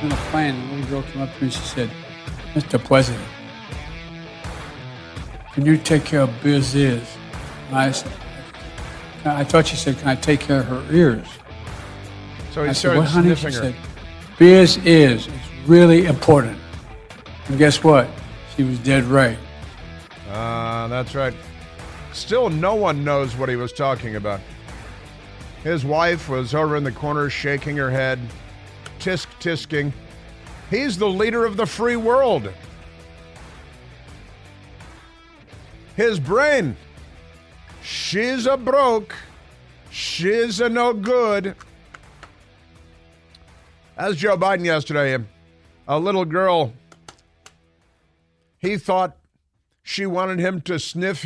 in the plane, and the little girl came up to me and she said, "Mr. President, can you take care of Biz Is?" And I thought she said, "Can I take care of her ears?" So he I said, started "What, honey?" sniffing She her. said, "Biz Is. It's really important." And guess what? She was dead right. That's right. Still, no one knows what he was talking about. His wife was over in the corner shaking her head, tisk-tisking. He's the leader of the free world. His brain, she's a broke, she's a no good. As Joe Biden yesterday, a little girl, he thought she wanted him to sniff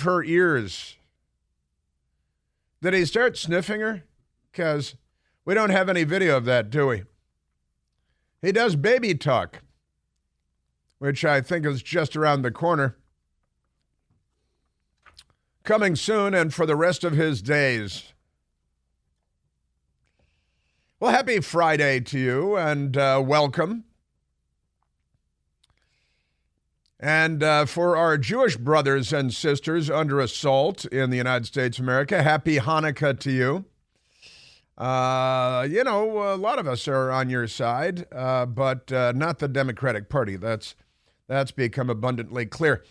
her ears. Did he start sniffing her? Because we don't have any video of that, do we? He does baby talk, which I think is just around the corner. Coming soon and for the rest of his days. Well, happy Friday to you and welcome. And for our Jewish brothers and sisters under assault in the United States of America, happy Hanukkah to you. A lot of us are on your side, but not the Democratic Party. That's become abundantly clear.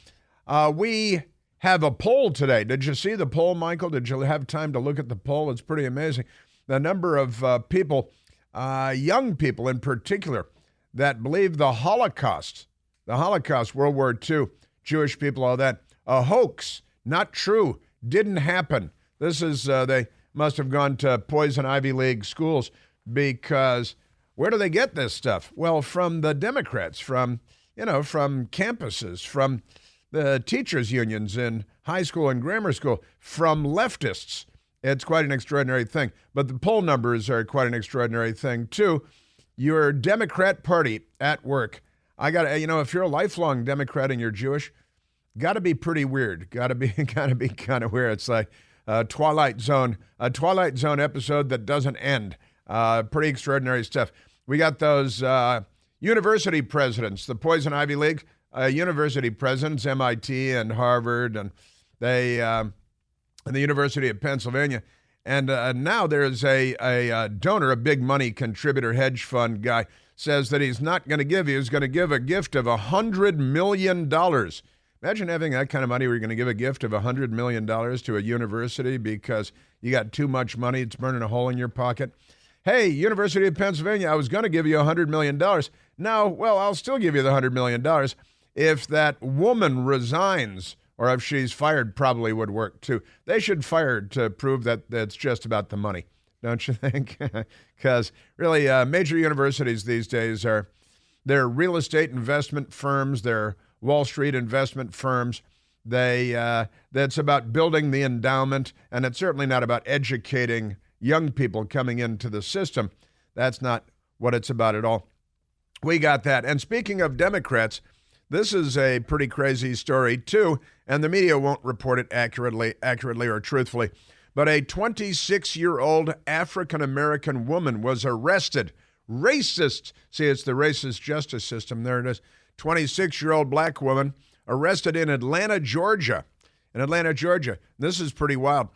We have a poll today. Did you see the poll, Michael? Did you have time to look at the poll? It's pretty amazing. The number of people, young people in particular, that believe the Holocaust, World War II, Jewish people, all that, a hoax, not true, didn't happen. This is, they must have gone to poison Ivy League schools because where do they get this stuff? Well, from the Democrats, from campuses, from the teachers' unions in high school and grammar school, from leftists. It's quite an extraordinary thing. But the poll numbers are quite an extraordinary thing, too. Your Democrat Party at work. If you're a lifelong Democrat and you're Jewish, got to be pretty weird. Got to be kind of weird. It's like a Twilight Zone episode that doesn't end. Pretty extraordinary stuff. We got those university presidents, the Poison Ivy League university presidents, MIT and Harvard, and and the University of Pennsylvania. And now there's a donor, a big money contributor, hedge fund guy, says that he's not going to give you, he's going to give a gift of $100 million. Imagine having that kind of money where you're going to give a gift of $100 million to a university because you got too much money, it's burning a hole in your pocket. Hey, University of Pennsylvania, I was going to give you $100 million. Now, well, I'll still give you the $100 million if that woman resigns, or if she's fired, probably would work too. They should fire her to prove that it's just about the money, don't you think? Because really, major universities these days they're real estate investment firms, they're Wall Street investment firms. That's about building the endowment, and it's certainly not about educating young people coming into the system. That's not what it's about at all. We got that. And speaking of Democrats, this is a pretty crazy story too, and the media won't report it accurately or truthfully. But a 26-year-old African-American woman was arrested. Racist. See, it's the racist justice system. There it is. 26-year-old black woman arrested in Atlanta, Georgia. This is pretty wild.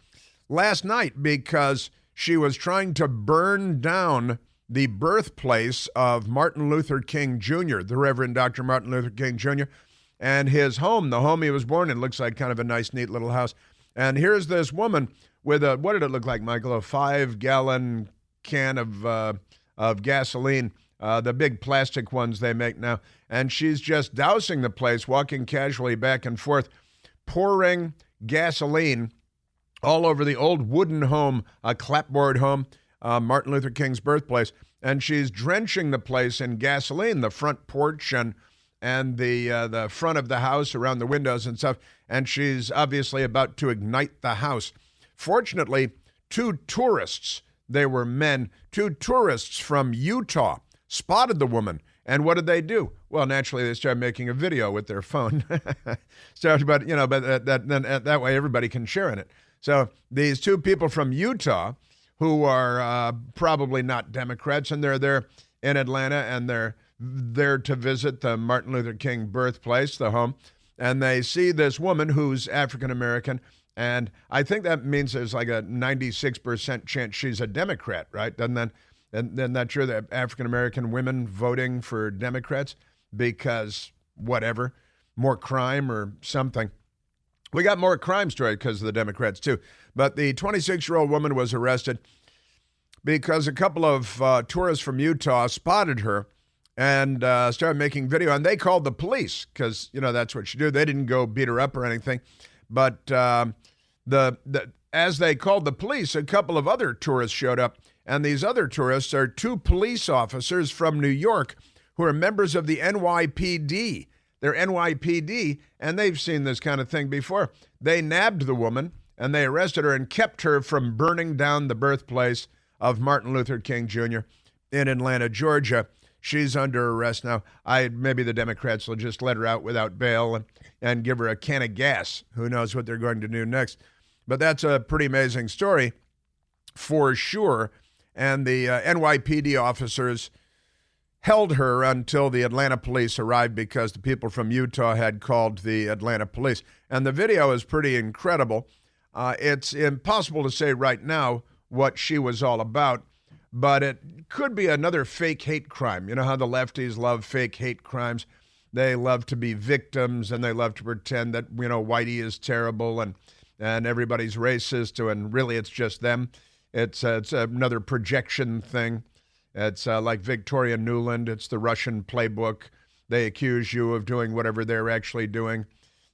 Last night because she was trying to burn down the birthplace of Martin Luther King Jr., the Reverend Dr. Martin Luther King Jr., and his home, the home he was born in. Looks like kind of a nice, neat little house. And here's this woman with what did it look like, Michael? A 5-gallon can of gasoline, the big plastic ones they make now. And she's just dousing the place, walking casually back and forth, pouring gasoline all over the old wooden home, a clapboard home, Martin Luther King's birthplace. And she's drenching the place in gasoline, the front porch and the front of the house, around the windows and stuff. And she's obviously about to ignite the house. Fortunately, two tourists, they were men, two tourists from Utah spotted the woman. And what did they do? Well, naturally, they started making a video with their phone. That way everybody can share in it. So these two people from Utah who are probably not Democrats, and they're there in Atlanta, and they're there to visit the Martin Luther King birthplace, the home, and they see this woman who's African American, and I think that means there's like a 96% chance she's a Democrat, right? Doesn't that? And then that's true that African American women voting for Democrats because whatever, more crime or something. We got more crime story because of the Democrats too. But the 26-year-old woman was arrested because a couple of tourists from Utah spotted her and started making video. And they called the police because, you know, that's what you do. They didn't go beat her up or anything. But as they called the police, a couple of other tourists showed up. And these other tourists are two police officers from New York who are members of the NYPD. They're NYPD, and they've seen this kind of thing before. They nabbed the woman, and they arrested her and kept her from burning down the birthplace of Martin Luther King Jr. in Atlanta, Georgia. She's under arrest now. Maybe the Democrats will just let her out without bail and give her a can of gas. Who knows what they're going to do next. But that's a pretty amazing story for sure. And the NYPD officers held her until the Atlanta police arrived because the people from Utah had called the Atlanta police. And the video is pretty incredible. It's impossible to say right now what she was all about, but it could be another fake hate crime. You know how the lefties love fake hate crimes? They love to be victims, and they love to pretend that, you know, Whitey is terrible and everybody's racist, and really it's just them. It's another projection thing. It's like Victoria Nuland. It's the Russian playbook. They accuse you of doing whatever they're actually doing.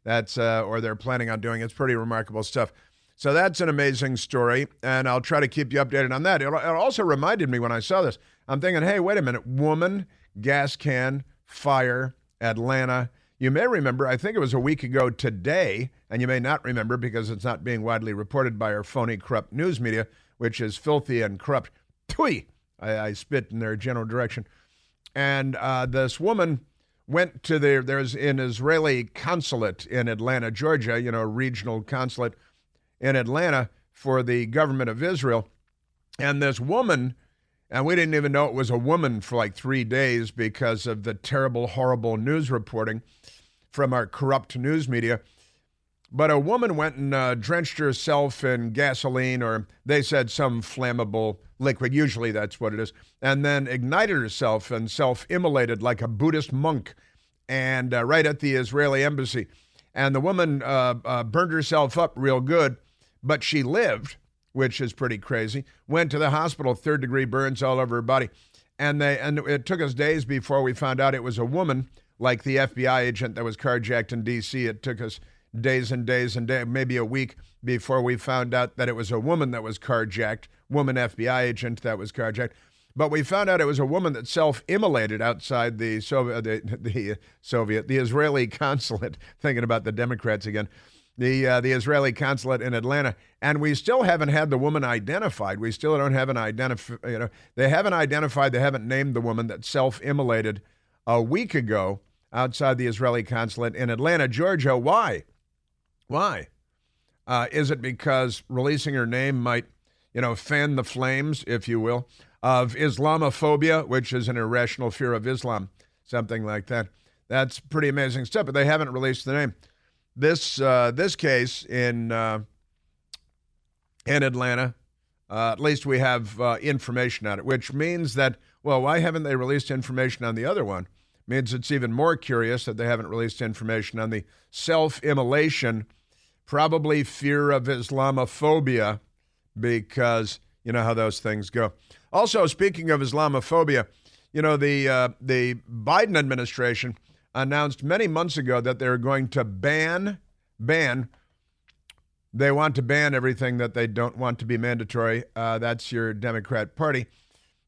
Or they're planning on doing. It's pretty remarkable stuff. So that's an amazing story, and I'll try to keep you updated on that. It also reminded me when I saw this, I'm thinking, hey, wait a minute, woman, gas can, fire, Atlanta. You may remember, I think it was a week ago today, and you may not remember because it's not being widely reported by our phony, corrupt news media, which is filthy and corrupt. Tui! I spit in their general direction. And this woman went to there's an Israeli consulate in Atlanta, Georgia, you know, a regional consulate in Atlanta for the government of Israel. And this woman, and we didn't even know it was a woman for like 3 days because of the terrible, horrible news reporting from our corrupt news media. But a woman went and drenched herself in gasoline, or they said some flammable liquid. Usually that's what it is. And then ignited herself and self-immolated like a Buddhist monk, and right at the Israeli embassy. And the woman burned herself up real good, but she lived, which is pretty crazy. Went to the hospital, third-degree burns all over her body. And it took us days before we found out it was a woman, like the FBI agent that was carjacked in D.C. It took us days and days and days, maybe a week before we found out that it was a woman that was carjacked, woman FBI agent that was carjacked. But we found out it was a woman that self-immolated outside the Israeli consulate, thinking about the Democrats again, the Israeli consulate in Atlanta. And we still haven't had the woman identified. We still don't have they haven't identified, they haven't named the woman that self-immolated a week ago outside the Israeli consulate in Atlanta, Georgia. Why? Why? Is it because releasing her name might, fan the flames, if you will, of Islamophobia, which is an irrational fear of Islam, something like that? That's pretty amazing stuff, but they haven't released the name. This case in Atlanta, at least we have information on it, which means that, well, why haven't they released information on the other one? Means it's even more curious that they haven't released information on the self-immolation, probably fear of Islamophobia, because you know how those things go. Also, speaking of Islamophobia, the Biden administration announced many months ago that they're going to they want to ban everything that they don't want to be mandatory. That's your Democrat Party.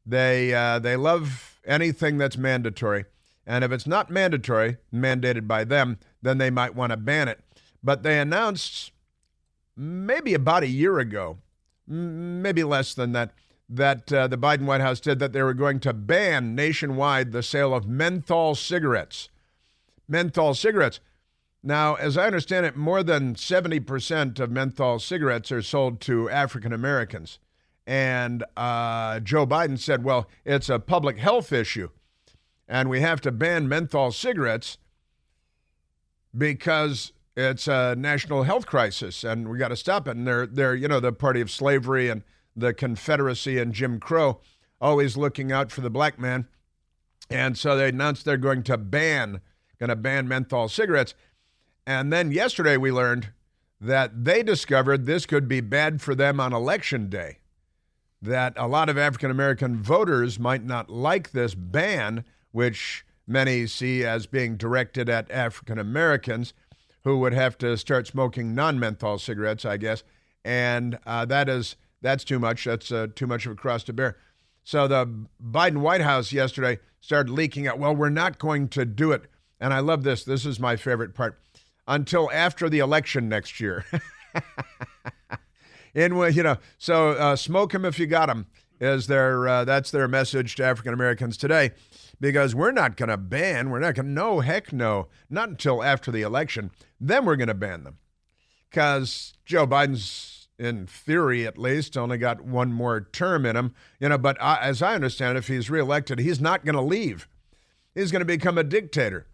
They love anything that's mandatory. And if it's not mandatory, mandated by them, then they might want to ban it. But they announced maybe about a year ago, maybe less than that, that the Biden White House did, that they were going to ban nationwide the sale of menthol cigarettes. Menthol cigarettes. Now, as I understand it, more than 70% of menthol cigarettes are sold to African Americans. And Joe Biden said, well, it's a public health issue, and we have to ban menthol cigarettes because it's a national health crisis, and we got to stop it. And they're the party of slavery and the Confederacy and Jim Crow, always looking out for the black man. And so they announced they're going to ban menthol cigarettes. And then yesterday we learned that they discovered this could be bad for them on Election Day, that a lot of African-American voters might not like this ban, which many see as being directed at African-Americans who would have to start smoking non-menthol cigarettes, I guess. And that's too much. That's too much of a cross to bear. So the Biden White House yesterday started leaking out, well, we're not going to do it. And I love this. This is my favorite part. Until after the election next year. So smoke them if you got them is that's their message to African Americans today, because we're not going to ban. No, heck no, not until after the election. Then we're going to ban them, because Joe Biden's, in theory at least, only got one more term in him. But as I understand it, if he's reelected, he's not going to leave. He's going to become a dictator.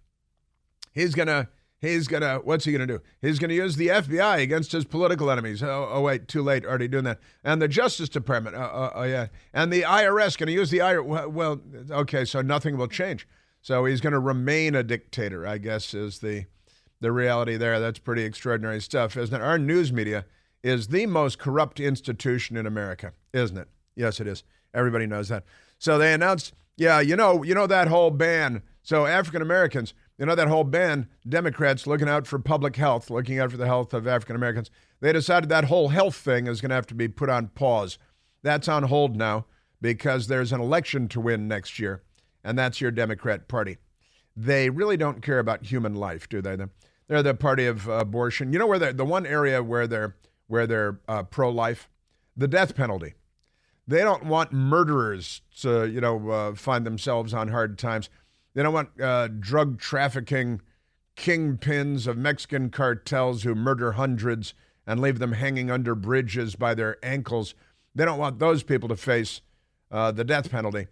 What's he going to do? He's going to use the FBI against his political enemies. Oh, wait, too late, already doing that. And the Justice Department, yeah. And the IRS, going to use the IRS. Well, okay, so nothing will change. So he's going to remain a dictator, I guess, is the reality there. That's pretty extraordinary stuff, isn't it? Our news media is the most corrupt institution in America, isn't it? Yes, it is. Everybody knows that. So they announced, yeah, that whole ban. So African Americans, that whole ban, Democrats looking out for public health, looking out for the health of African Americans, they decided that whole health thing is going to have to be put on pause. That's on hold now because there's an election to win next year, and that's your Democrat Party. They really don't care about human life, do they? They're the party of abortion. Where the one area where they're pro-life, the death penalty. They don't want murderers to find themselves on hard times. They don't want drug trafficking kingpins of Mexican cartels who murder hundreds and leave them hanging under bridges by their ankles. They don't want those people to face the death penalty.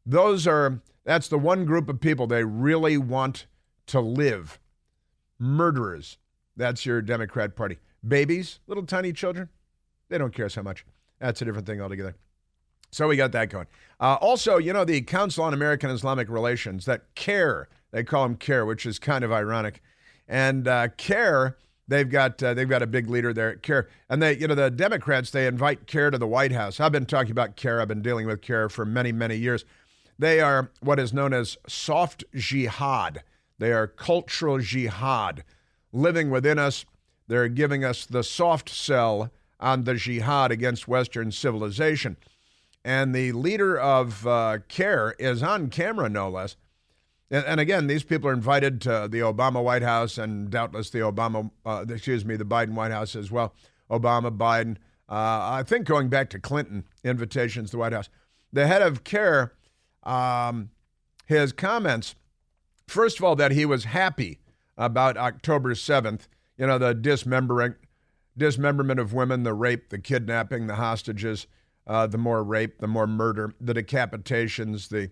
That's the one group of people they really want to live. Murderers. That's your Democrat Party. Babies, little tiny children, they don't care so much. That's a different thing altogether. So we got that going. Also, the Council on American Islamic Relations, that CAIR, they call them CAIR, which is kind of ironic. And CAIR, they've got a big leader there at CAIR. And the Democrats, they invite CAIR to the White House. I've been talking about CAIR. I've been dealing with CAIR for many, many years. They are what is known as soft jihad. They are cultural jihad living within us. They're giving us the soft sell on the jihad against Western civilization. And the leader of CAIR is on camera, no less. And again, these people are invited to the Obama White House and doubtless the Biden White House as well. Obama, Biden, I think going back to Clinton, invitations to the White House. The head of CAIR, his comments, first of all, that he was happy about October 7th, the dismemberment of women, the rape, the kidnapping, the hostages, the more rape, the more murder, the decapitations, the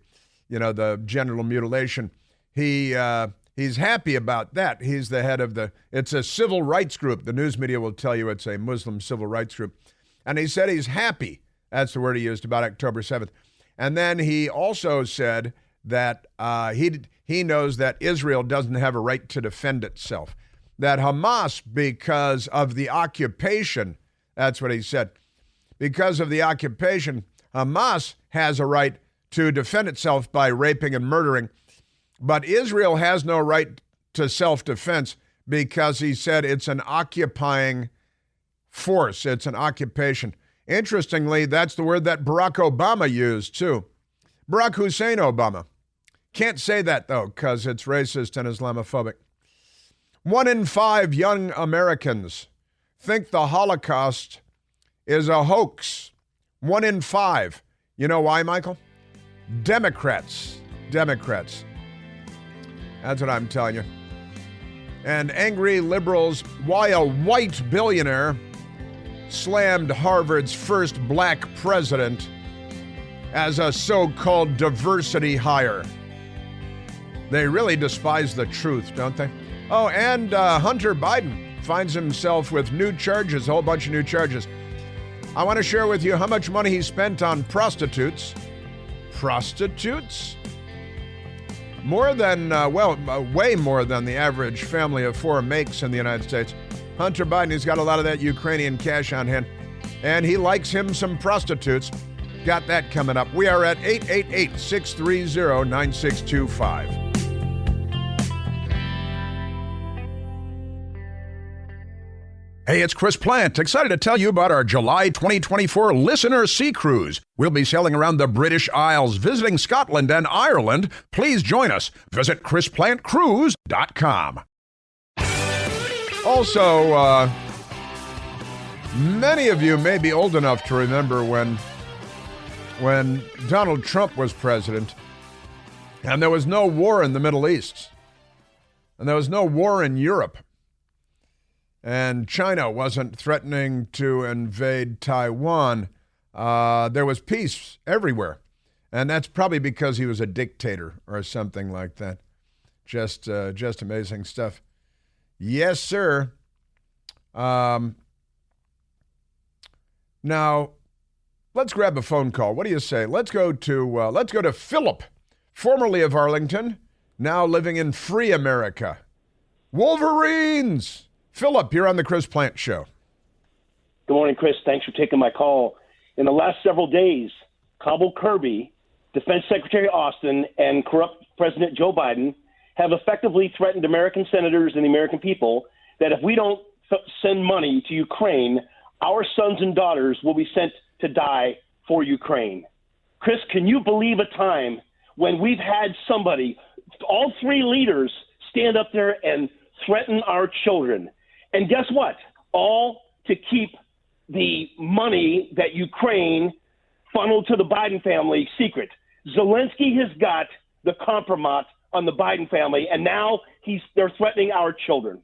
genital mutilation. He's happy about that. He's the head of it's a civil rights group. The news media will tell you it's a Muslim civil rights group. And he said he's happy. That's the word he used about October 7th. And then he also said that he knows that Israel doesn't have a right to defend itself. That Hamas, because of the occupation, that's what he said. Because of the occupation, Hamas has a right to defend itself by raping and murdering. But Israel has no right to self-defense because he said it's an occupying force. It's an occupation. Interestingly, that's the word that Barack Obama used, too. Barack Hussein Obama. Can't say that, though, because it's racist and Islamophobic. 1 in 5 young Americans think the Holocaust is a hoax. 1 in 5. You know why, Michael? Democrats. That's what I'm telling you. And angry liberals, why a white billionaire slammed Harvard's first black president as a so-called diversity hire. They really despise the truth, don't they? Oh, and Hunter Biden finds himself with new charges, a whole bunch of new charges. I want to share with you how much money he spent on prostitutes. Prostitutes? More than, way more than the average family of four makes in the United States. Hunter Biden, he's got a lot of that Ukrainian cash on hand, and he likes him some prostitutes. Got that coming up. We are at 888-630-9625. Hey, it's Chris Plant, excited to tell you about our July 2024 Listener Sea Cruise. We'll be sailing around the British Isles, visiting Scotland and Ireland. Please join us. Visit ChrisPlantCruise.com. Also, many of you may be old enough to remember when Donald Trump was president, and there was no war in the Middle East, and there was no war in Europe. And China wasn't threatening to invade Taiwan. There was peace everywhere. And that's probably because he was a dictator or something like that. Just amazing stuff. Yes, sir. Now, let's grab a phone call. What do you say? Let's go to Philip, formerly of Arlington, now living in free America. Wolverines! Philip, you're on the Chris Plant Show. Good morning, Chris. Thanks for taking my call. In the last several days, Cabo Kirby, Defense Secretary Austin, and corrupt President Joe Biden have effectively threatened American senators and the American people that if we don't send money to Ukraine, our sons and daughters will be sent to die for Ukraine. Chris, can you believe a time when we've had somebody, all three leaders, stand up there and threaten our children? And guess what? All to keep the money that Ukraine funneled to the Biden family secret. Zelensky has got the compromise on the Biden family, and now they're threatening our children.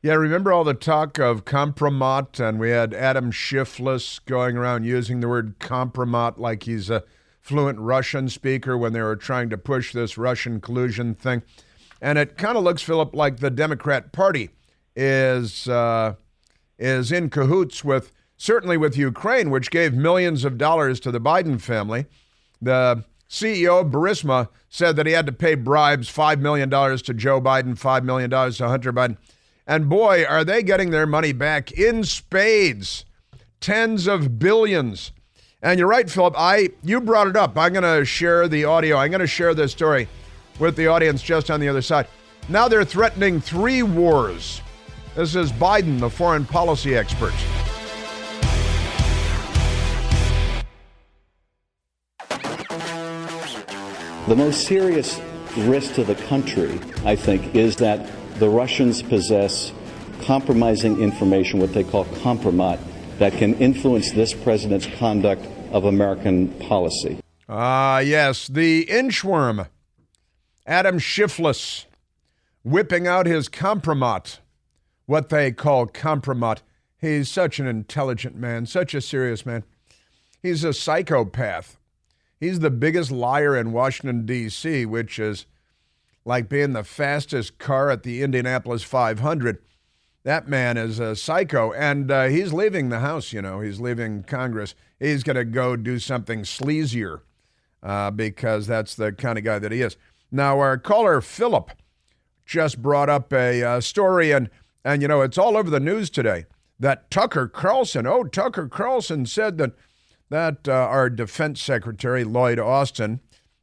Yeah, remember all the talk of compromise, and we had Adam Schiff going around using the word compromise like he's a fluent Russian speaker when they were trying to push this Russian collusion thing. And it kind of looks, Philip, like the Democrat Party is in cahoots with, certainly with Ukraine, which gave millions of dollars to the Biden family. The CEO of Burisma said that he had to pay bribes, $5 million to Joe Biden, $5 million to Hunter Biden. And boy, are they getting their money back in spades, tens of billions. And you're right, Philip, you brought it up. I'm going to share the audio. I'm going to share this story with the audience just on the other side. Now they're threatening 3 wars. This is Biden, the foreign policy expert. The most serious risk to the country, I think, is that the Russians possess compromising information, what they call compromat, that can influence this president's conduct of American policy. Yes, the inchworm, Adam Schiff, whipping out his compromat, what they call compromat. He's such an intelligent man, such a serious man. He's a psychopath. He's the biggest liar in Washington, D.C., which is like being the fastest car at the Indianapolis 500. That man is a psycho, and he's leaving the House, He's leaving Congress. He's going to go do something sleazier because that's the kind of guy that he is. Now, our caller, Philip, just brought up a story, and it's all over the news today, that Tucker Carlson said that our defense secretary, Lloyd Austin,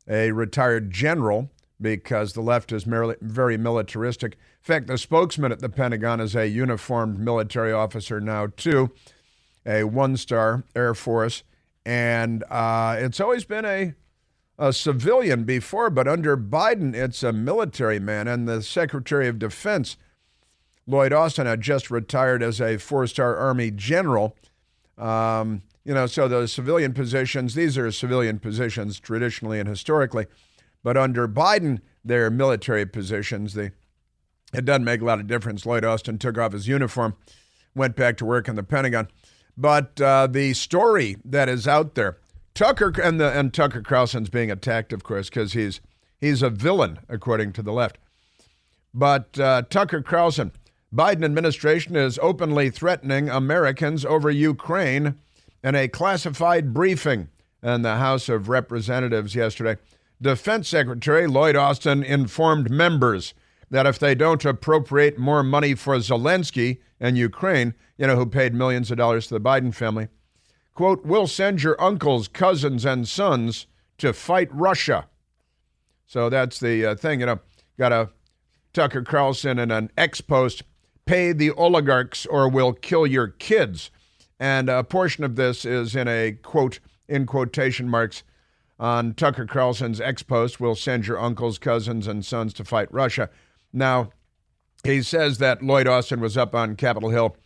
a retired general, because the left is very militaristic. In fact, the spokesman at the Pentagon is a uniformed military officer now, too, a 1-star Air Force. And it's always been a civilian before, but under Biden, it's a military man. And the Secretary of Defense, Lloyd Austin, had just retired as a 4-star Army general. So the civilian positions, these are civilian positions traditionally and historically. But under Biden, they're military positions. It doesn't make a lot of difference. Lloyd Austin took off his uniform, went back to work in the Pentagon. But the story that is out there, Tucker Carlson's being attacked, of course, because he's a villain, according to the left. But Tucker Carlson, Biden administration is openly threatening Americans over Ukraine in a classified briefing in the House of Representatives yesterday. Defense Secretary Lloyd Austin informed members that if they don't appropriate more money for Zelensky and Ukraine, who paid millions of dollars to the Biden family, quote, we'll send your uncles, cousins, and sons to fight Russia. So that's the thing, got a Tucker Carlson in an X post, pay the oligarchs or we'll kill your kids. And a portion of this is in a quote, in quotation marks, on Tucker Carlson's X post, we'll send your uncles, cousins, and sons to fight Russia. Now, he says that Lloyd Austin was up on Capitol Hill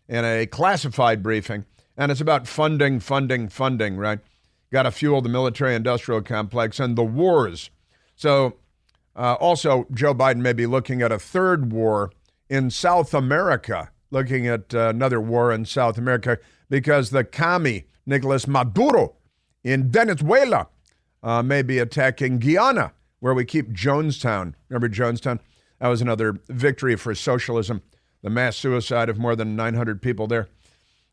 in a classified briefing, and it's about funding, right? Got to fuel the military-industrial complex and the wars. So, also, Joe Biden may be looking at a third war in South America, looking at another war in South America, because the commie, Nicolas Maduro, in Venezuela, may be attacking Guyana, where we keep Jonestown. Remember Jonestown? That was another victory for socialism, the mass suicide of more than 900 people there.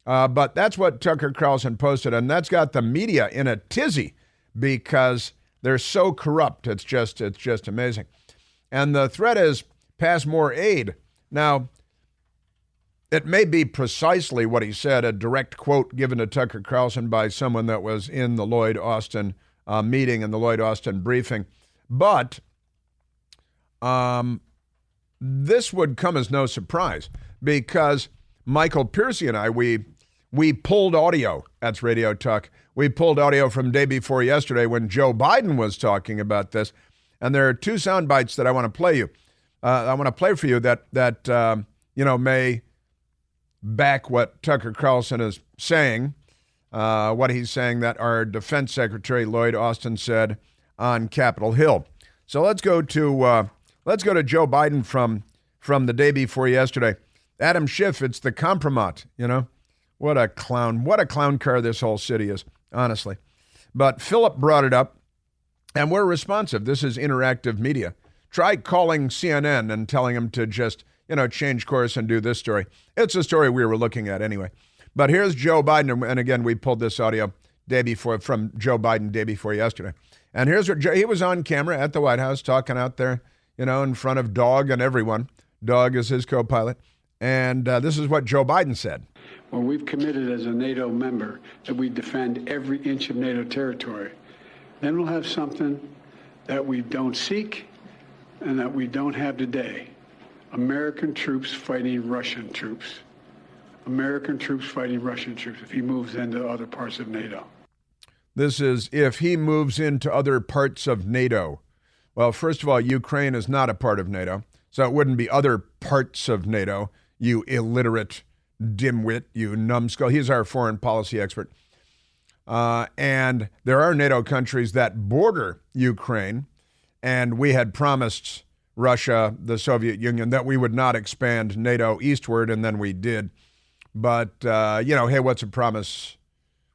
But that's what Tucker Carlson posted, and that's got the media in a tizzy because they're so corrupt. It's just amazing. And the threat is pass more aid. Now, it may be precisely what he said, a direct quote given to Tucker Carlson by someone that was in the Lloyd Austin meeting and the Lloyd Austin briefing. But this would come as no surprise because Michael Piercy and I, we pulled audio. That's Radio Talk. We pulled audio from day before yesterday when Joe Biden was talking about this. And there are two sound bites that I want to play you. I want to play for you that may back what Tucker Carlson is saying, what he's saying that our Defense Secretary Lloyd Austin said on Capitol Hill. So let's go to Joe Biden from the day before yesterday. Adam Schiff, it's the compromat, What a clown car this whole city is, honestly. But Philip brought it up, and we're responsive. This is interactive media. Try calling CNN and telling them to just, change course and do this story. It's a story we were looking at anyway. But here's Joe Biden, and again, we pulled this audio from Joe Biden day before yesterday. And here's what he was on camera at the White House talking out there, in front of Dog and everyone. Dog is his co-pilot. And this is what Joe Biden said. Well, we've committed as a NATO member that we defend every inch of NATO territory. Then we'll have something that we don't seek and that we don't have today. American troops fighting Russian troops. American troops fighting Russian troops if he moves into other parts of NATO. This is if he moves into other parts of NATO. Well, first of all, Ukraine is not a part of NATO, so it wouldn't be other parts of NATO, you illiterate dimwit, you numbskull. He's our foreign policy expert. And there are NATO countries that border Ukraine, and we had promised Russia, the Soviet Union, that we would not expand NATO eastward, and then we did. But, hey, what's a promise?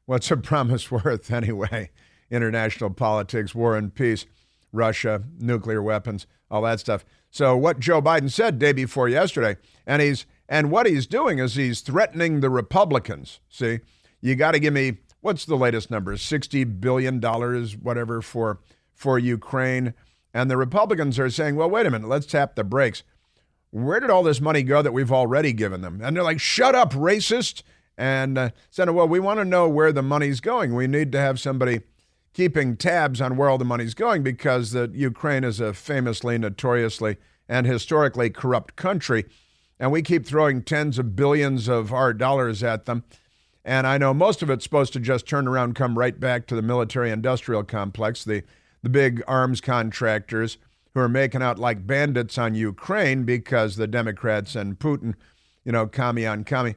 What's a promise worth anyway? International politics, war and peace, Russia, nuclear weapons, all that stuff. So what Joe Biden said day before yesterday, and what he's doing is he's threatening the Republicans. See, you got to give me, what's the latest number? $60 billion, whatever, for Ukraine. And the Republicans are saying, well, wait a minute, let's tap the brakes. Where did all this money go that we've already given them? And they're like, shut up, racist. And said, well, we want to know where the money's going. We need to have somebody keeping tabs on where all the money's going because the Ukraine is a famously, notoriously, and historically corrupt country. And we keep throwing tens of billions of our dollars at them. And I know most of it's supposed to just turn around, come right back to the military-industrial complex, the big arms contractors who are making out like bandits on Ukraine because the Democrats and Putin, commie on commie.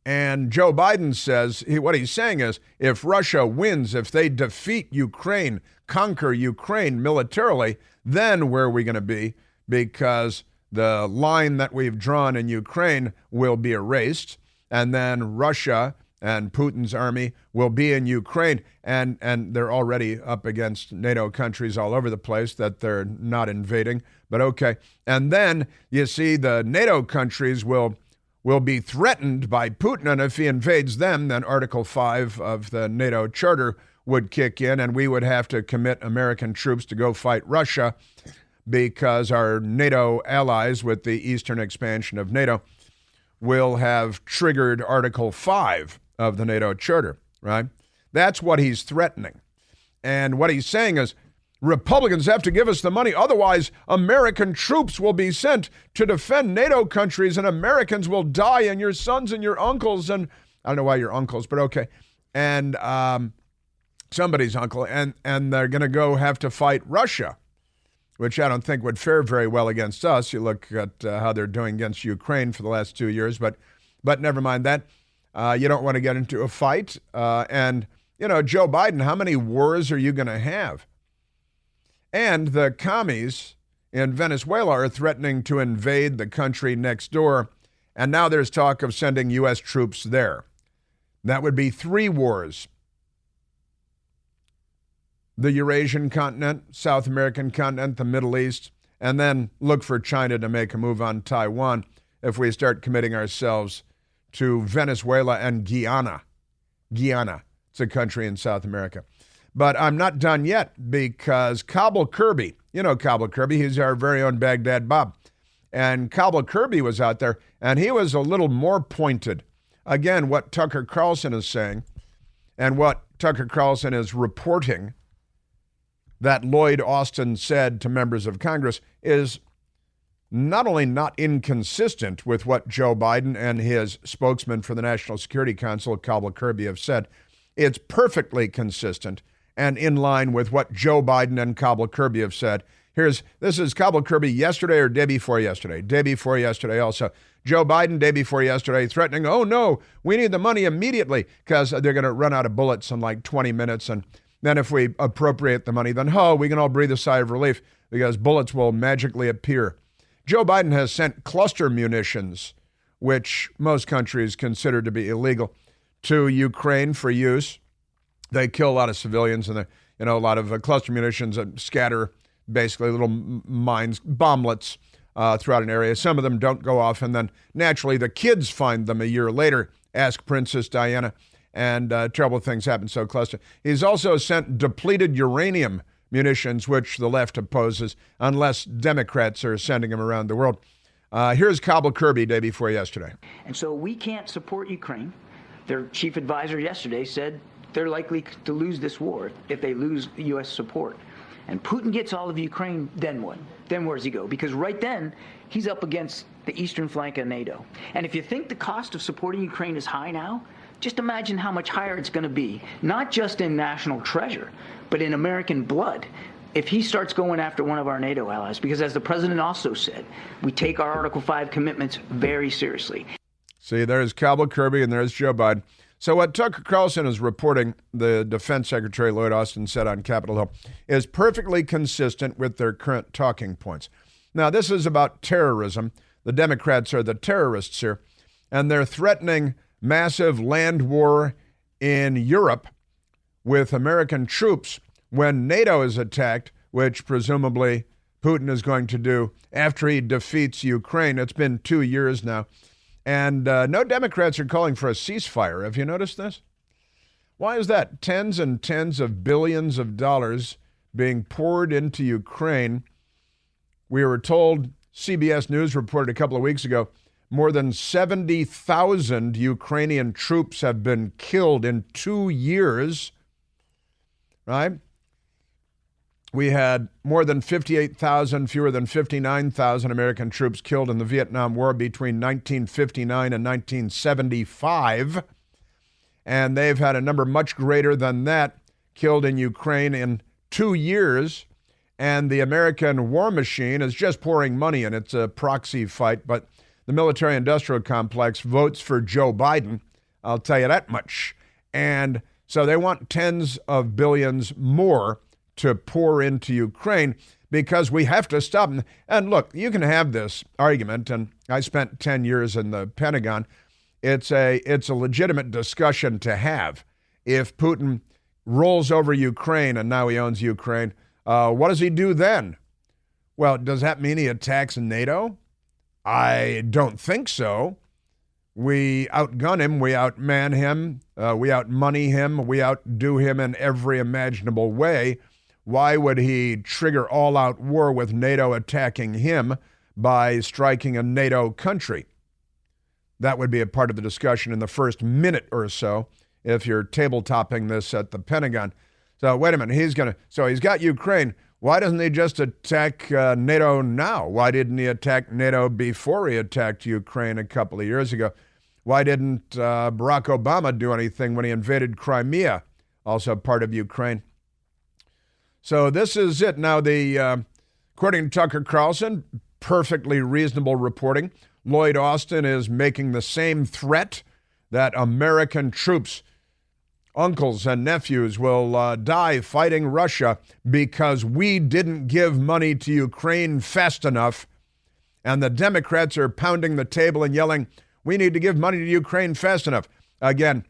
And Joe Biden says, what he's saying is, if Russia wins, if they defeat Ukraine, conquer Ukraine militarily, then where are we going to be? Because the line that we've drawn in Ukraine will be erased. and then Russia and Putin's army will be in Ukraine, and they're already up against NATO countries all over the place that they're not invading, but okay. And then you see the NATO countries will be threatened by Putin, and if he invades them, then Article 5 of the NATO Charter would kick in, and we would have to commit American troops to go fight Russia because our NATO allies with the eastern expansion of NATO will have triggered Article 5 of the NATO Charter, right? That's what he's threatening. And what he's saying is, Republicans have to give us the money. Otherwise, American troops will be sent to defend NATO countries and Americans will die, and your sons and your uncles, and I don't know why your uncles, but okay. And somebody's uncle, and they're going to go have to fight Russia, which I don't think would fare very well against us. You look at how they're doing against Ukraine for the last 2 years, but never mind that. You don't want to get into a fight. And, you know, Joe Biden, how many wars are you going to have? And the commies in Venezuela are threatening to invade the country next door. And now there's talk of sending U.S. troops there. That would be 3 wars. The Eurasian continent, South American continent, the Middle East, and then look for China to make a move on Taiwan if we start committing ourselves to Venezuela and Guyana. Guyana, it's a country in South America. But I'm not done yet, because Cobble Kirby, you know Cobble Kirby, he's our very own Baghdad Bob. And Cobble Kirby was out there, and he was a little more pointed. Again, what Tucker Carlson is saying, and what Tucker Carlson is reporting that Lloyd Austin said to members of Congress is not only not inconsistent with what Joe Biden and his spokesman for the National Security Council, Cobble Kirby, have said, it's perfectly consistent and in line with what Joe Biden and Cobble Kirby have said. This is Cobble Kirby yesterday or day before yesterday. Day before yesterday also. Joe Biden, day before yesterday, threatening, oh no, we need the money immediately because they're going to run out of bullets in like 20 minutes. And then if we appropriate the money, then we can all breathe a sigh of relief because bullets will magically appear. Joe Biden has sent cluster munitions, which most countries consider to be illegal, to Ukraine for use. They kill a lot of civilians, and a lot of cluster munitions scatter basically little mines, bomblets throughout an area. Some of them don't go off, and then naturally the kids find them a year later. Ask Princess Diana, and terrible things happen. So cluster. He's also sent depleted uranium munitions, which the left opposes, unless Democrats are sending them around the world. Here's Cobble Kirby day before yesterday. And so we can't support Ukraine. Their chief advisor yesterday said they're likely to lose this war if they lose U.S. support. And Putin gets all of Ukraine, then what? Then where does he go? Because right then, he's up against the eastern flank of NATO. And if you think the cost of supporting Ukraine is high now, just imagine how much higher it's going to be, not just in national treasure, but in American blood, if he starts going after one of our NATO allies. Because as the president also said, we take our Article 5 commitments very seriously. See, there's Cobble Kirby and there's Joe Biden. So what Tucker Carlson is reporting, the Defense Secretary Lloyd Austin said on Capitol Hill, is perfectly consistent with their current talking points. Now, this is about terrorism. The Democrats are the terrorists here, and they're threatening massive land war in Europe with American troops when NATO is attacked, which presumably Putin is going to do after he defeats Ukraine. It's been 2 years now. And no Democrats are calling for a ceasefire. Have you noticed this? Why is that? Tens and tens of billions of dollars being poured into Ukraine. We were told, CBS News reported a couple of weeks ago, more than 70,000 Ukrainian troops have been killed in 2 years, right? We had more than 58,000, fewer than 59,000 American troops killed in the Vietnam War between 1959 and 1975. And they've had a number much greater than that killed in Ukraine in 2 years. And the American war machine is just pouring money in. It's a proxy fight, but the military-industrial complex votes for Joe Biden. I'll tell you that much. And so they want tens of billions more to pour into Ukraine because we have to stop them. And look, you can have this argument, and I spent 10 years in the Pentagon. it's a legitimate discussion to have. If Putin rolls over Ukraine and now he owns Ukraine, what does he do then? Well, does that mean he attacks NATO? I don't think so. We outgun him, we outman him, we outmoney him, we outdo him in every imaginable way. Why would he trigger all-out war with NATO attacking him by striking a NATO country? That would be a part of the discussion in the first minute or so if you're tabletopping this at the Pentagon. So wait a minute, he's got Ukraine. Why doesn't he just attack NATO now? Why didn't he attack NATO before he attacked Ukraine a couple of years ago? Why didn't Barack Obama do anything when he invaded Crimea, also part of Ukraine? So this is it. Now, according to Tucker Carlson, perfectly reasonable reporting, Lloyd Austin is making the same threat that American troops, uncles and nephews, will die fighting Russia because we didn't give money to Ukraine fast enough. And the Democrats are pounding the table and yelling, we need to give money to Ukraine fast enough. Again,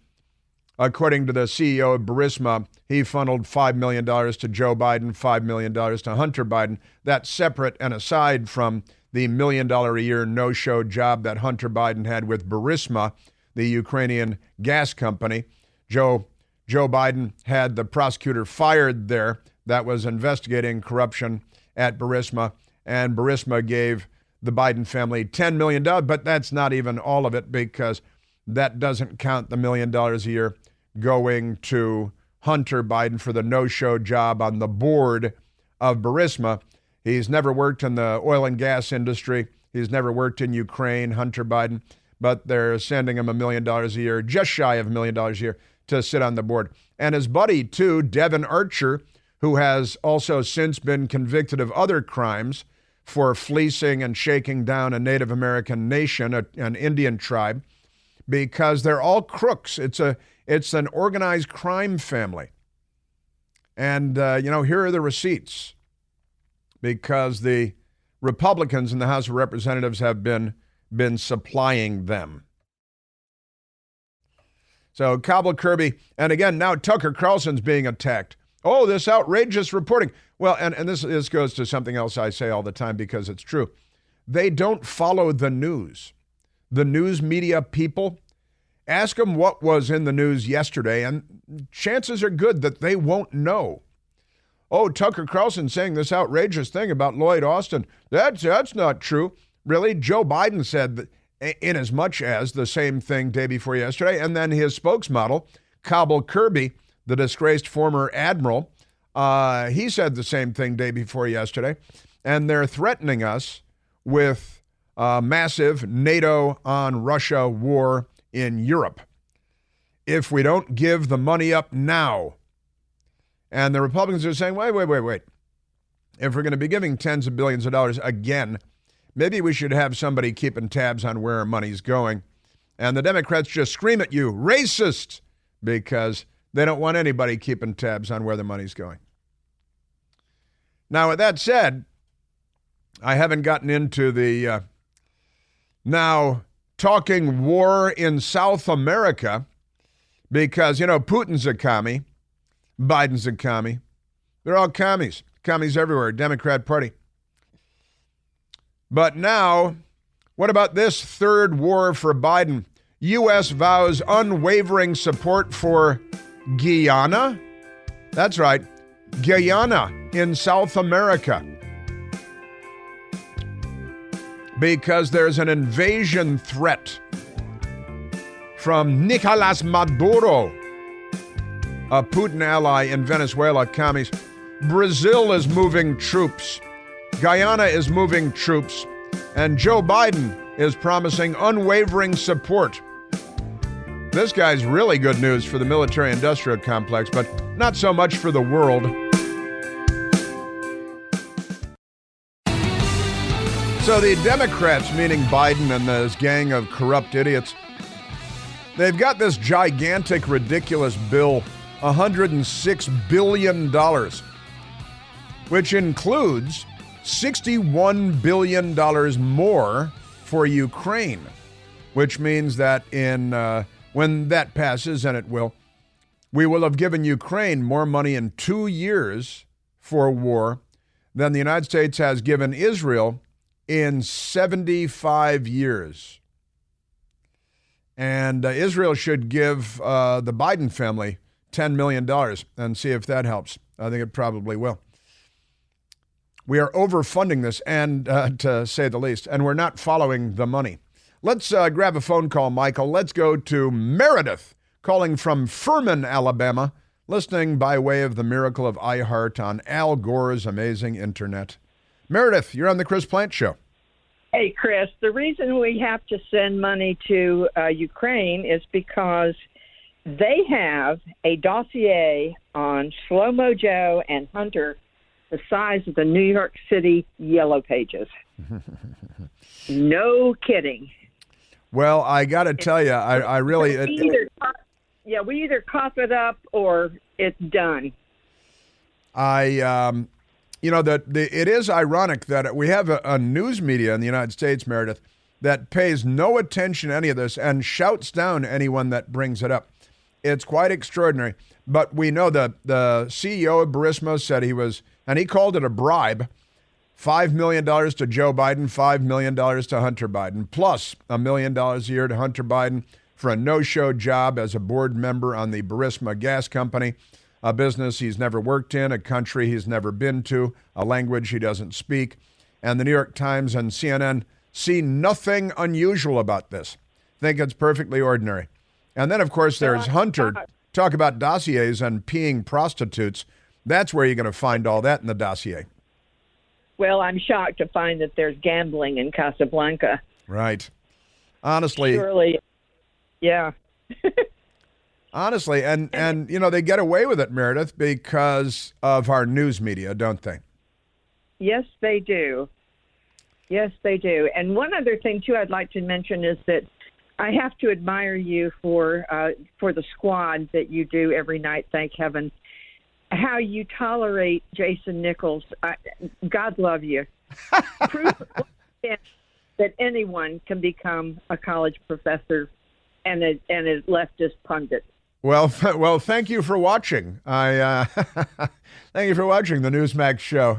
according to the CEO of Burisma, he funneled $5 million to Joe Biden, $5 million to Hunter Biden. That's separate and aside from the $1 million a year no-show job that Hunter Biden had with Burisma, the Ukrainian gas company. Joe Biden had the prosecutor fired there that was investigating corruption at Burisma, and Burisma gave the Biden family $10 million, but that's not even all of it because that doesn't count the $1 million a year going to Hunter Biden for the no-show job on the board of Burisma. He's never worked in the oil and gas industry. He's never worked in Ukraine, Hunter Biden, but they're sending him $1 million a year, just shy of $1 million a year, to sit on the board. And his buddy, too, Devin Archer, who has also since been convicted of other crimes for fleecing and shaking down a Native American nation, an Indian tribe, because they're all crooks. It's an organized crime family. And, here are the receipts, because the Republicans in the House of Representatives have been supplying them. So Kabul Kirby, and again, now Tucker Carlson's being attacked. Oh, this outrageous reporting. Well, and this goes to something else I say all the time because it's true. They don't follow the news. The news media people, ask them what was in the news yesterday, and chances are good that they won't know. Oh, Tucker Carlson saying this outrageous thing about Lloyd Austin. That's not true. Really? Joe Biden said that in as much as the same thing day before yesterday, and then his spokesmodel, Kabul Kirby, the disgraced former admiral, he said the same thing day before yesterday, and they're threatening us with a massive NATO on Russia war in Europe if we don't give the money up now. And the Republicans are saying, wait. If we're going to be giving tens of billions of dollars again, maybe we should have somebody keeping tabs on where our money's going. And the Democrats just scream at you, racist, because they don't want anybody keeping tabs on where the money's going. Now, with that said, I haven't gotten into the now talking war in South America because, Putin's a commie, Biden's a commie. They're all commies. Commies everywhere, Democrat Party. But now, what about this third war for Biden? U.S. vows unwavering support for Guyana? That's right, Guyana in South America. Because there's an invasion threat from Nicolas Maduro, a Putin ally in Venezuela, commies. Brazil is moving troops. Guyana is moving troops. And Joe Biden is promising unwavering support. This guy's really good news for the military-industrial complex, but not so much for the world. So the Democrats, meaning Biden and this gang of corrupt idiots, they've got this gigantic, ridiculous bill, $106 billion, which includes $61 billion more for Ukraine. which means that when that passes, and it will, we will have given Ukraine more money in 2 years for war than the United States has given Israel in 75 years. And Israel should give the Biden family $10 million and see if that helps. I think it probably will. We are overfunding this, and to say the least, and we're not following the money. Let's grab a phone call, Michael. Let's go to Meredith, calling from Furman, Alabama, listening by way of the miracle of iHeart on Al Gore's amazing internet. Meredith, you're on the Chris Plante Show. Hey, Chris, the reason we have to send money to Ukraine is because they have a dossier on Shlomo Joe and Hunter the size of the New York City Yellow Pages. No kidding. Well, I got to tell you, I really... we either cough it up or it's done. It is ironic that we have a news media in the United States, Meredith, that pays no attention to any of this and shouts down anyone that brings it up. It's quite extraordinary. But we know that the CEO of Burisma said he called it a bribe, $5 million to Joe Biden, $5 million to Hunter Biden, plus $1 million a year to Hunter Biden for a no-show job as a board member on the Burisma Gas Company, a business he's never worked in, a country he's never been to, a language he doesn't speak. And the New York Times and CNN see nothing unusual about this. Think it's perfectly ordinary. And then, of course, there's Hunter. Talk about dossiers and peeing prostitutes. That's where you're going to find all that in the dossier. Well, I'm shocked to find that there's gambling in Casablanca. Right. Honestly. Surely, yeah. Honestly, and they get away with it, Meredith, because of our news media, don't they? Yes, they do. Yes, they do. And one other thing, too, I'd like to mention is that I have to admire you for the squad that you do every night, thank heaven. How you tolerate Jason Nichols. God love you. Proof that anyone can become a college professor and a leftist pundit. Well, thank you for watching. Thank you for watching the Newsmax show.